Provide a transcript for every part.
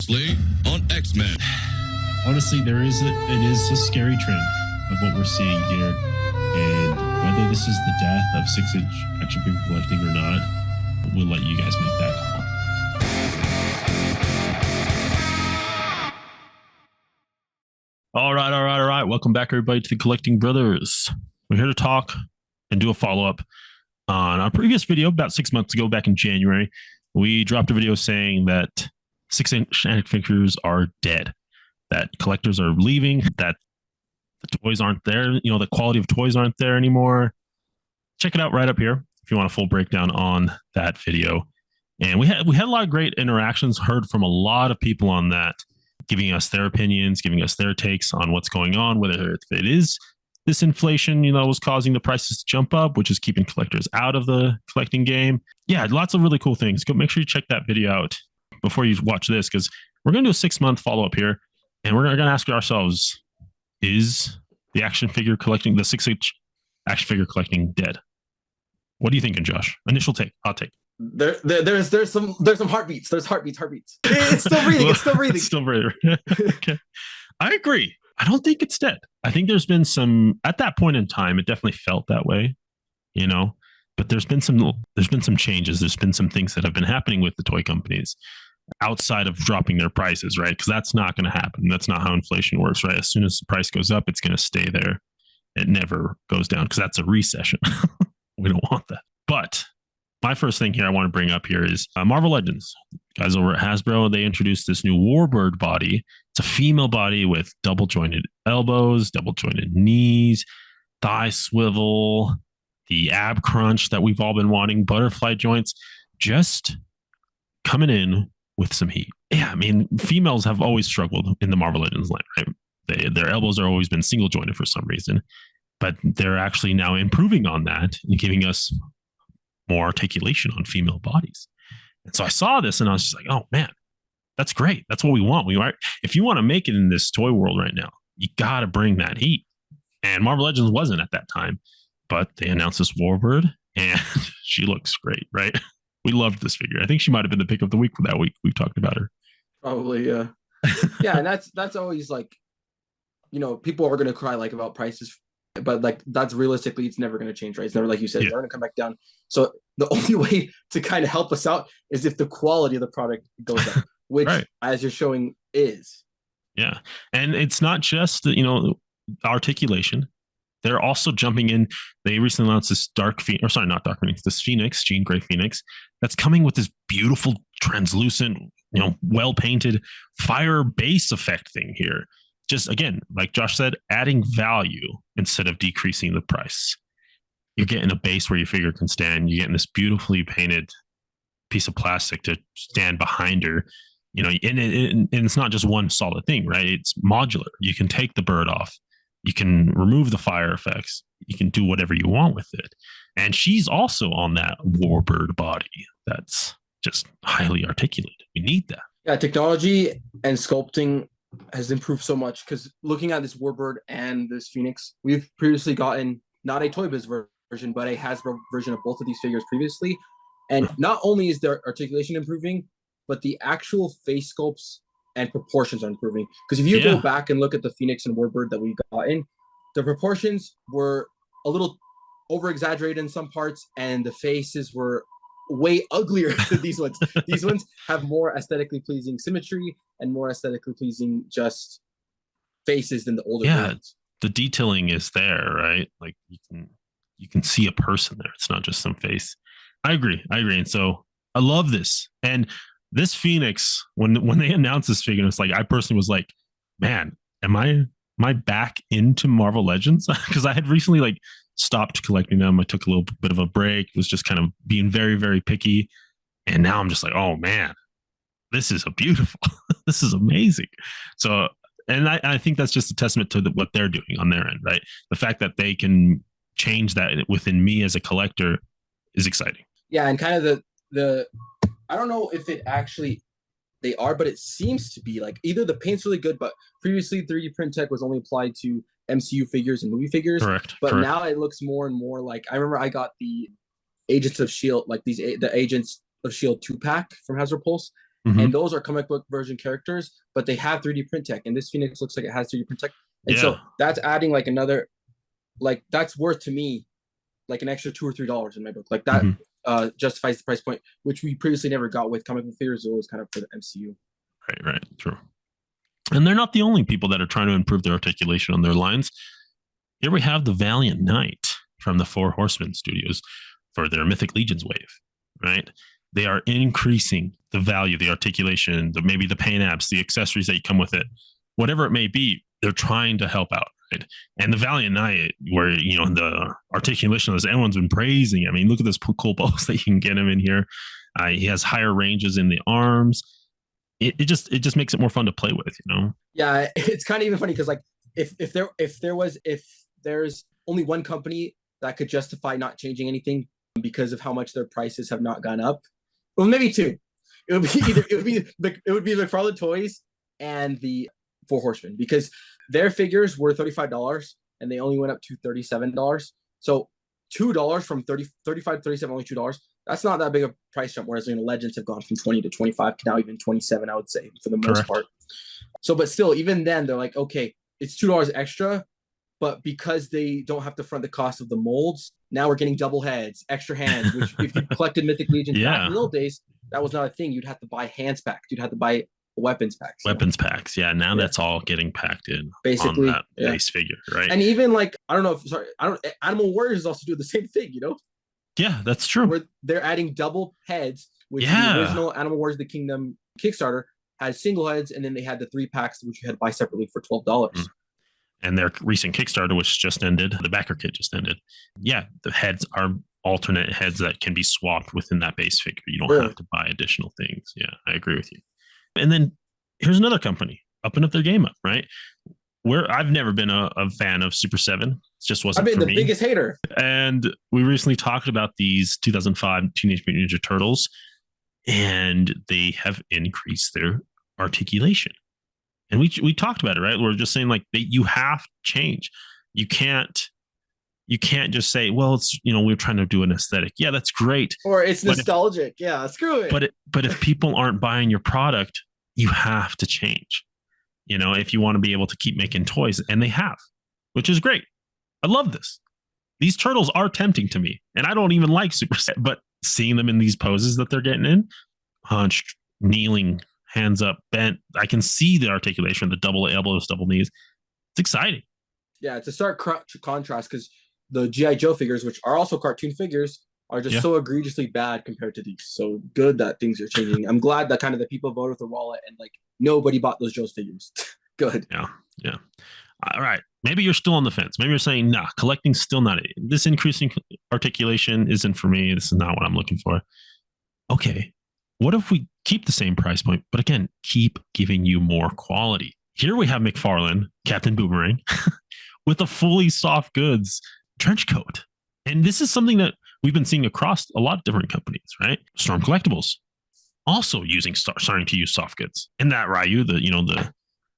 Previously on X-Men. Honestly, it is a scary trend of what we're seeing here, and whether this is the death of 6-inch action figure collecting or not, we'll let you guys make that call. All right. Welcome back, everybody, to the Collecting Brothers. We're here to talk and do a follow-up on our previous video about 6 months ago, back in January. We dropped a video saying that 6-inch action figures are dead, that collectors are leaving, that the toys aren't there, the quality of toys aren't there anymore. Check it out right up here if you want a full breakdown on that video. And we had a lot of great interactions, heard from a lot of people on that, giving us their opinions, giving us their takes on what's going on, whether it is this inflation, was causing the prices to jump up, which is keeping collectors out of the collecting game. Yeah, lots of really cool things. Go make sure you check that video out before you watch this, because we're going to do a 6-month follow-up here, and we're going to ask ourselves, is the 6-inch action figure collecting dead? What are you thinking, Josh? Initial take, hot take. There's some heartbeats. There's heartbeats. It's still breathing. It's still breathing. Okay. I agree. I don't think it's dead. I think there's been some, at that point in time, it definitely felt that way, but there's been some changes. There's been some things that have been happening with the toy companies outside of dropping their prices, right? Because that's not going to happen. That's not how inflation works, right? As soon as the price goes up, it's going to stay there. It never goes down because that's a recession. We don't want that. But my first thing here I want to bring up here is Marvel Legends. Guys over at Hasbro, they introduced this new Warbird body. It's a female body with double jointed elbows, double jointed knees, thigh swivel, the ab crunch that we've all been wanting, butterfly joints, just coming in with some heat. Yeah, I mean, females have always struggled in the Marvel Legends line, right? Their elbows are always been single jointed for some reason, but they're actually now improving on that and giving us more articulation on female bodies. And so I saw this and I was just like, oh man, that's great. That's what we want. If you want to make it in this toy world right now, you got to bring that heat. And Marvel Legends wasn't at that time, but they announced this Warbird and she looks great, right? We loved this figure. I think she might have been the pick of the week for that week. We've talked about her. Probably, yeah. Yeah, and that's always like, people are going to cry like about prices, but like that's realistically, it's never going to change, right? It's never, like you said, it's never going to come back down. So the only way to kind of help us out is if the quality of the product goes up, which, as you're showing, is. Yeah, and it's not just articulation. They're also jumping in. They recently announced this this Phoenix, Jean Grey Phoenix, that's coming with this beautiful, translucent, well painted fire base effect thing here. Just again, like Josh said, adding value instead of decreasing the price. You're getting a base where your figure can stand. You're getting this beautifully painted piece of plastic to stand behind her. And it's not just one solid thing, right? It's modular. You can take the bird off. You can remove the fire effects. You can do whatever you want with it. And she's also on that Warbird body that's just highly articulated. We need that. Yeah, technology and sculpting has improved so much, because looking at this Warbird and this Phoenix, we've previously gotten not a Toy Biz version, but a Hasbro version of both of these figures previously. And not only is their articulation improving, but the actual face sculpts and proportions are improving. Because if you go back and look at the Phoenix and Warbird that we got in, the proportions were a little over-exaggerated in some parts, and the faces were way uglier than these ones. These ones have more aesthetically pleasing symmetry and more aesthetically pleasing just faces than the older ones. The detailing is there, right? Like you can see a person there. It's not just some face. I agree. And so I love this. And this Phoenix, when they announced this figure, it's like, I personally was like, man, am I back into Marvel Legends? Because I had recently stopped collecting them. I took a little bit of a break, was just kind of being very, very picky. And now I'm just like, oh man, this is this is amazing. So, and I think that's just a testament to what they're doing on their end, right? The fact that they can change that within me as a collector is exciting. Yeah, and kind of the I don't know if it actually they are, but it seems to be like either the paint's really good, but previously 3D print tech was only applied to MCU figures and movie figures. Correct. Now it looks more and more like, I remember I got the Agents of S.H.I.E.L.D., the Agents of S.H.I.E.L.D. 2-pack from Hasbro Pulse, Mm-hmm. and those are comic book version characters, but they have 3D print tech, and this Phoenix looks like it has 3D print tech, and Yeah. so that's adding like another, like that's worth to me like an extra $2 or $3 in my book. Like that Mm-hmm. justifies the price point, which we previously never got with comic book figures. It was kind of for the MCU. Right. True. And they're not the only people that are trying to improve their articulation on their lines. Here we have the Valiant Knight from the Four Horsemen Studios for their Mythic Legions wave, right? They are increasing the value, the articulation, maybe the paint apps, the accessories that come with it, whatever it may be. They're trying to help out, right? And the Valiant Knight, where the articulation of this, everyone's been praising. I mean, look at this cool bows that you can get him in here. He has higher ranges in the arms. It just makes it more fun to play with, Yeah, it's kind of even funny because like if there's only one company that could justify not changing anything because of how much their prices have not gone up, well, maybe two. It would be McFarlane Toys and the Four Horsemen, because their figures were $35 and they only went up to $37. So $2 from 35 to 37, only $2. That's not that big a price jump. Whereas Legends have gone from 20 to 25 to now even 27, I would say, for the most Correct. part. So, but still, even then, they're like, okay, it's $2 extra, but because they don't have to front the cost of the molds, now we're getting double heads, extra hands, which if you collected Mythic Legions back in the old days, that was not a thing. You'd have to buy hands packs. You'd have to buy weapons packs. Weapons packs. Yeah. Now that's all getting packed in basically on that base figure, right? And even like, Animal Warriors also do the same thing, Yeah, that's true. Where they're adding double heads, which the original Animal Wars: The Kingdom Kickstarter had single heads, and then they had the 3 packs, which you had to buy separately for $12. And their recent Kickstarter, which just ended, the backer kit just ended. Yeah, the heads are alternate heads that can be swapped within that base figure. You don't have to buy additional things. Yeah, I agree with you. And then here's another company upping up their game up, right? Where I've never been a fan of Super 7. It just wasn't. I've been the biggest hater. And we recently talked about these 2005 Teenage Mutant Ninja Turtles, and they have increased their articulation. And we talked about it, right? We're just saying like you have to change. You can't just say, well, it's we're trying to do an aesthetic. Yeah, that's great. Or it's nostalgic. Yeah, screw it. But if people aren't buying your product, you have to change. If you want to be able to keep making toys, and they have, which is great. I love this. These turtles are tempting to me, and I don't even like Super Set, but seeing them in these poses that they're getting in, hunched, kneeling, hands up, bent, I can see the articulation, the double elbows, double knees. It's exciting. Yeah, it's a stark contrast because the G.I. Joe figures, which are also cartoon figures, are just so egregiously bad compared to these. So good that things are changing. I'm glad that kind of the people voted with their wallet and like nobody bought those Joe's figures. Good. Yeah. All right. Maybe you're still on the fence. Maybe you're saying, nah, collecting's still not it. This increasing articulation isn't for me. This is not what I'm looking for. Okay. What if we keep the same price point, but again, keep giving you more quality? Here we have McFarlane, Captain Boomerang, with a fully soft goods trench coat. And this is something that we've been seeing across a lot of different companies, right? Storm Collectibles also starting to use soft goods. And that Ryu, the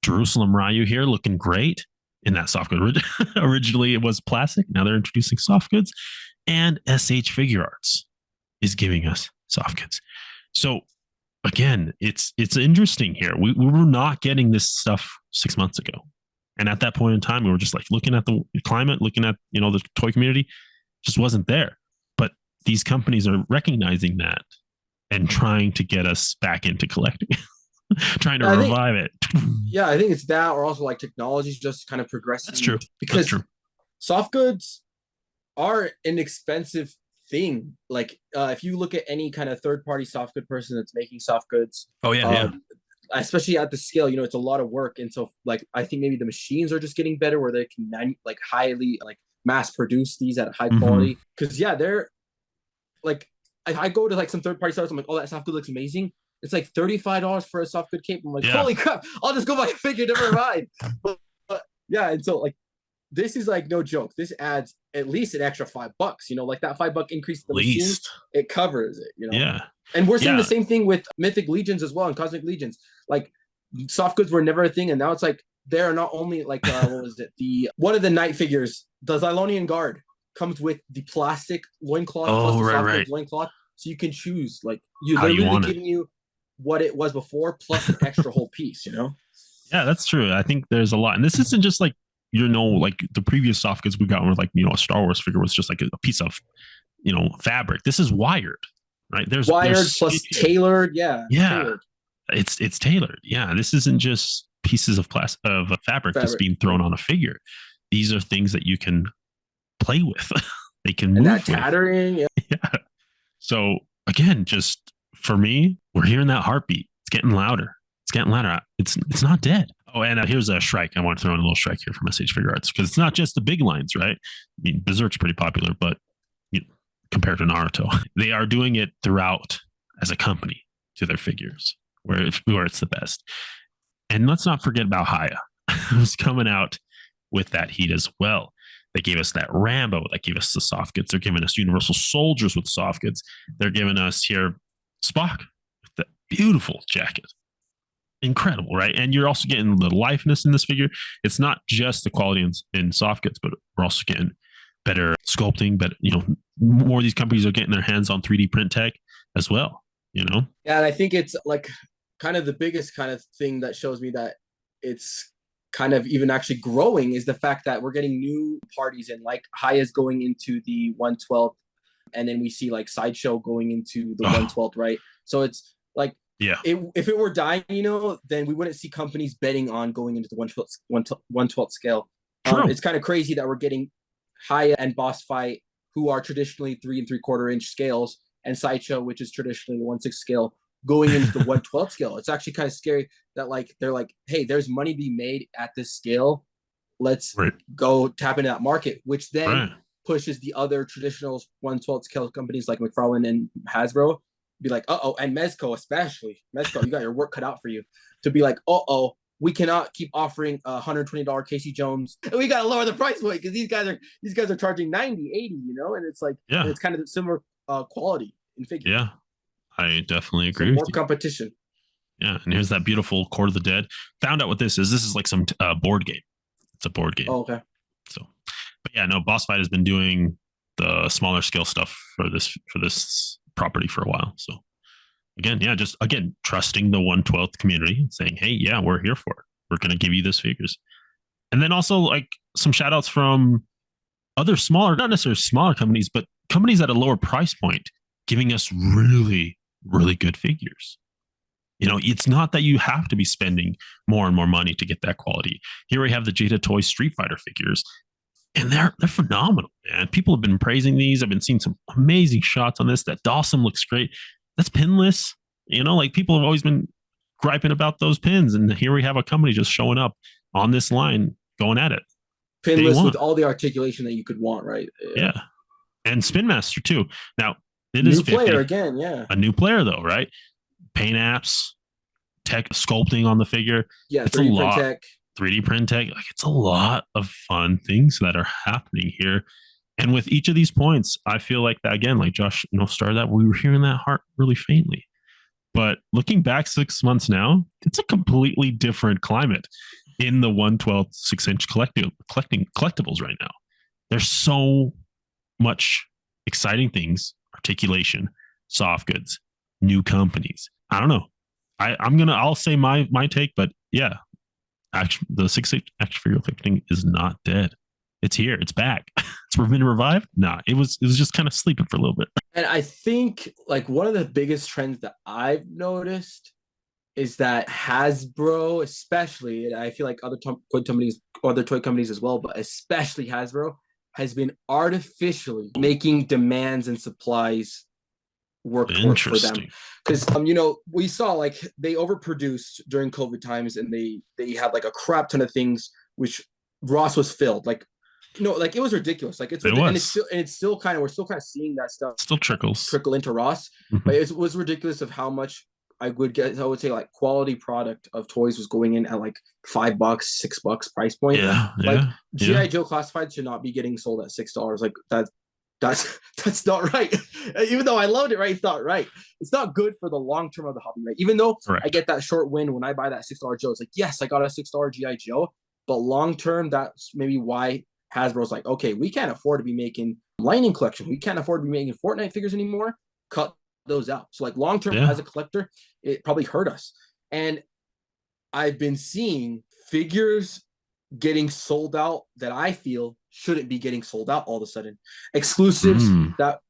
Jerusalem Ryu here, looking great in that soft good. Originally it was plastic. Now they're introducing soft goods. And SH Figure Arts is giving us soft goods. So again, it's interesting here. We were not getting this stuff 6 months ago. And at that point in time, we were just like looking at the climate, looking at, the toy community, just wasn't there. But these companies are recognizing that and trying to get us back into collecting, trying to revive it. Yeah, I think it's that, or also like technology's just kind of progressing. That's true. Because soft goods are an expensive thing. Like if you look at any kind of third-party soft good person that's making soft goods, especially at the scale, it's a lot of work. And so like I think maybe the machines are just getting better where they can highly mass produce these at high quality. Because they're like, I go to like some third-party stores, I'm like, oh, that soft good looks amazing. It's like $35 for a soft good cape. I'm like, holy crap, I'll just go buy a figure, never mind. but yeah, and so like this is like no joke. This adds at least an extra $5. Like that $5 increase in the machines, it covers it. Yeah. And we're seeing the same thing with Mythic Legions as well and Cosmic Legions. Like soft goods were never a thing, and now it's like they're not only like what was it? One of the Knight figures, the Xylonian Guard, comes with the plastic loincloth plus the soft goods loincloth, so you can choose like they're literally giving you what it was before, plus an extra whole piece, you know? Yeah, that's true. I think there's a lot, and this isn't just like like the previous soft goods we got were like a Star Wars figure was just like a piece of fabric. This is wired, right? There's Wired plus stitching. tailored, yeah, Yeah, tailored it's tailored. Yeah, this isn't just pieces of of fabric just fabric. being thrown on a figure. These are things that you can play with. They can And that move with. tattering, yeah. Yeah. So again, just for me, we're hearing that heartbeat. It's getting louder. It's getting louder. It's not dead. Oh, and here's a Shrike. I want to throw in a little Shrike here from SH Figure Arts because it's not just the big lines, right? I mean, Berserk's pretty popular, but you know, compared to Naruto, they are doing it throughout as a company to their figures, where it's the best. And let's not forget about Haya, who's coming out with that heat as well. They gave us that Rambo. That gave us the soft goods. They're giving us Universal Soldiers with soft goods. They're giving us here Spock with that beautiful jacket. Incredible, right? And you're also getting the liveness in this figure. It's not just the quality in soft goods, but we're also getting better sculpting. But more of these companies are getting their hands on 3D print tech as well. Yeah, and I think it's like kind of the biggest kind of thing that shows me that it's kind of even actually growing is the fact that we're getting new parties in, like Haya's going into the 112th, and then we see like Sideshow going into the 112th, right? So it's like, yeah, if it were dying, then we wouldn't see companies betting on going into the 112th scale. It's kind of crazy that we're getting Haya and Boss Fight, who are traditionally 3 3/4 inch scales, and Sideshow, which is traditionally the 1/6 scale, going into the 112th scale. It's actually kind of scary that like they're like, hey, there's money to be made at this scale. Let's go tap into that market, which then pushes the other traditional 112th scale companies like McFarlane and Hasbro be like, and Mezco especially. Mezco, you got your work cut out for you to be like, we cannot keep offering $120 Casey Jones. We got to lower the price point because these guys are charging 90, 80, and it's like, and it's kind of similar quality in figure. Yeah, I definitely agree with more you. Competition. Yeah, and here's that beautiful Court of the Dead. Found out what this is. This is like some board game. It's a board game. Oh, okay. So, but yeah, no, Boss Fight has been doing the smaller scale stuff for this property for a while. So again, trusting the 112th community, saying, hey, yeah, we're here for it. We're going to give you this figures. And then also like some shout outs from other smaller, not necessarily smaller companies, but companies at a lower price point, giving us really, really good figures. It's not that you have to be spending more and more money to get that quality. Here we have the Jada Toy Street Fighter figures, and they're phenomenal. And people have been praising these. I've been seeing some amazing shots on this. That Dawson looks great. That's pinless. Like people have always been griping about those pins, and here we have a company just showing up on this line, going at it. Pinless with all the articulation that you could want, right? Yeah. And Spin Master too. Now it new is player again, yeah. A new player though, right? Paint apps, tech sculpting on the figure. Yeah, it's 3D a lot. print tech. 3D print tech. Like it's a lot of fun things that are happening here. And with each of these points, I feel like that again, like Josh, started that we were hearing that heart really faintly. But looking back 6 months now, it's a completely different climate in the 1/12 6-inch collecting collectibles right now. There's so much exciting things, articulation, soft goods, new companies. I don't know. I'll say my take, but yeah, actually the 6-inch action figure collecting is not dead. It's here. It's back. It's been revived. Nah, it was just kind of sleeping for a little bit. And I think like one of the biggest trends that I've noticed is that Hasbro, especially, and I feel like other toy companies as well, but especially Hasbro, has been artificially making demands and supplies work for them. Because we saw like they overproduced during COVID times, and they had like a crap ton of things, which Ross was filled. Like like it was ridiculous. Like and it's still kind of, we're still kind of seeing that stuff still trickle into Ross. But it was ridiculous of how much I would say like quality product of toys was going in at like $5, $6 price point. Like G.I. Joe classified should not be getting sold at $6. Like that's not right. Even though I loved it, right? It's not right. It's not good for the long term of the hobby, right? Even though I get that short win when I buy that $6 Joe, it's like, yes, I got a $6 G.I. Joe, but long term, that's maybe why Hasbro's like, okay, we can't afford to be making Lightning Collection. We can't afford to be making Fortnite figures anymore. Cut those out. So like long term Yeah. as a collector, it probably hurt us. And I've been seeing figures getting sold out that I feel shouldn't be getting sold out all of a sudden. Exclusives Mm, that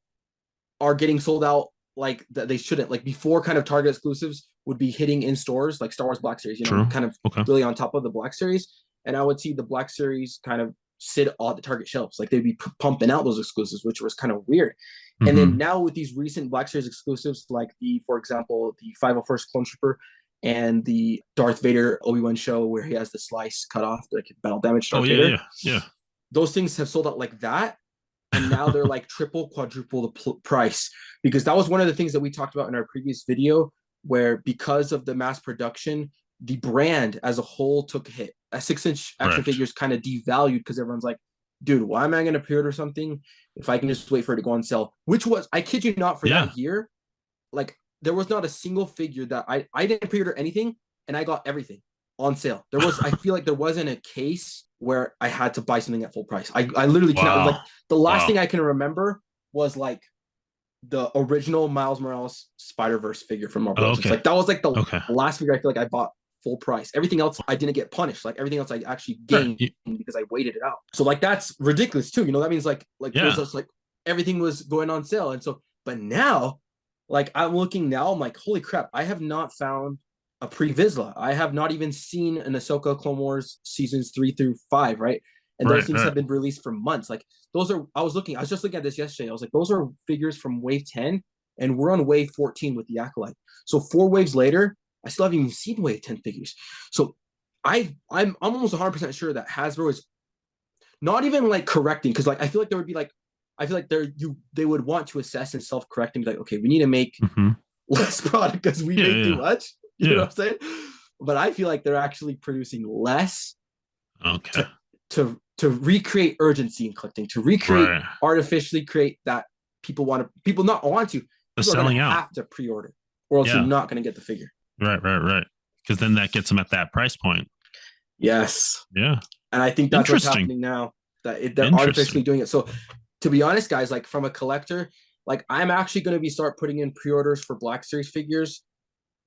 are getting sold out like that they shouldn't. Like before, kind of Target exclusives would be hitting in stores, like Star Wars Black Series, you know, true. kind of Okay. really on top of the Black Series. And I would see the Black Series kind of sit on the Target shelves. Like they'd be pumping out those exclusives, which was kind of weird. And then Mm-hmm. now with these recent Black Series exclusives, like for example, the 501st Clone Trooper and the Darth Vader Obi-Wan show where he has the slice cut off, like battle damage Oh Darth yeah, Vader. yeah, yeah. Those things have sold out like that. And now they're like triple, quadruple the price. Because that was one of the things that we talked about in our previous video, where because of the mass production, the brand as a whole took a hit. A 6-inch action Correct. figure is kind of devalued because everyone's like, dude, why am I going to pre-order something if I can just wait for it to go on sale? Which was, I kid you not, for Yeah. that year, like there was not a single figure that I didn't pre-order anything and I got everything on sale. There was, I feel like there wasn't a case where I had to buy something at full price. I literally cannot, like Wow. the last Wow. thing I can remember was like the original Miles Morales Spider-Verse figure from Marvel Oh, Legends. okay. Like that was like the Okay. last figure I feel like I bought full price. Everything else I didn't get punished. Like everything else I actually Right. gained because I waited it out. So like that's ridiculous too. You know, that means like there's Yeah. just like everything was going on sale. And so, but now, like I'm looking now, I'm like, holy crap, I have not found a pre-Vizsla. I have not even seen an Ahsoka Clone Wars seasons 3 through 5, right? And those Right. things Right. have been released for months. Like those are, I was just looking at this yesterday. I was like, those are figures from wave 10, and we're on wave 14 with the Acolyte. So 4 waves later, I still haven't even seen wave 10 figures. So I'm almost 100% sure that Hasbro is not even like correcting, because like I feel like there would be like, I feel like they would want to assess and self-correct and be like, okay, we need to make Mm-hmm. less product because we Yeah. make too Yeah. much. You know Yeah. what I'm saying? But I feel like they're actually producing less Okay. to recreate urgency in collecting, to recreate Right. artificially create that people not want to, The people are going selling to out. have to pre-order, or else you're Yeah. not going to get the figure. Right. Right. Right. Because then that gets them at that price point. Yes, Yeah. and I think that's what's Interesting. happening now, that they're artificially Interesting. doing it. So to be honest, guys, like from a collector, like I'm actually going to be start putting in pre-orders for Black Series figures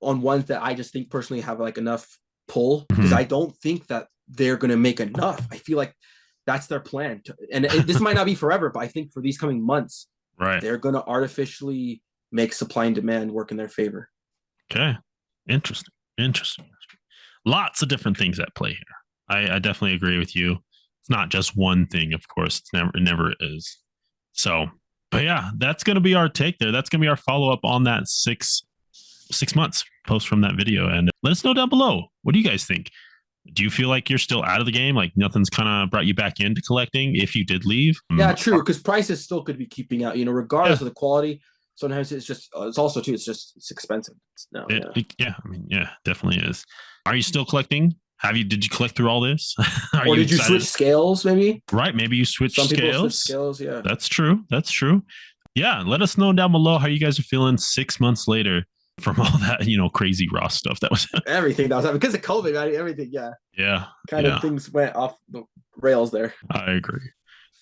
on ones that I just think personally have like enough pull, because I Mm-hmm. don't think that they're going to make enough. I feel like that's their plan. This might not be forever, but I think for these coming months, Right. they're going to artificially make supply and demand work in their favor. Okay. Interesting. Interesting. Lots of different things at play here. I definitely agree with you. It's not just one thing, of course. It never is. So, but yeah, that's gonna be our take there. That's gonna be our follow up on that 6 months post from that video. And let us know down below. What do you guys think? Do you feel like you're still out of the game? Like nothing's kind of brought you back into collecting if you did leave? Yeah, true. Because prices still could be keeping out, regardless Yeah. of the quality. Sometimes it's just, it's also too, it's expensive. Yeah. I mean, yeah, definitely is. Are you still collecting? Did you collect through all this? Are Or you did you switch excited? scales maybe? Right. Maybe you switch Some people switch scales. scales, yeah. That's true. That's true. Yeah. Let us know down below how you guys are feeling 6 months later from all that, crazy raw stuff that was. Everything that was happening because of COVID, right? Everything, yeah. Yeah. Kind of things went off the rails there. I agree.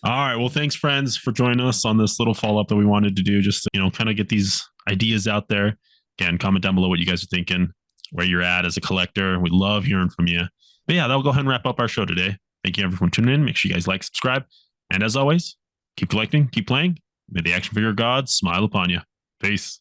All right. Well, thanks, friends, for joining us on this little follow up that we wanted to do, just to, kind of get these ideas out there. Again, comment down below what you guys are thinking, where you're at as a collector. We love hearing from you. But yeah, that'll go ahead and wrap up our show today. Thank you, everyone, for tuning in. Make sure you guys like, subscribe. And as always, keep collecting, keep playing. May the action figure gods smile upon you. Peace.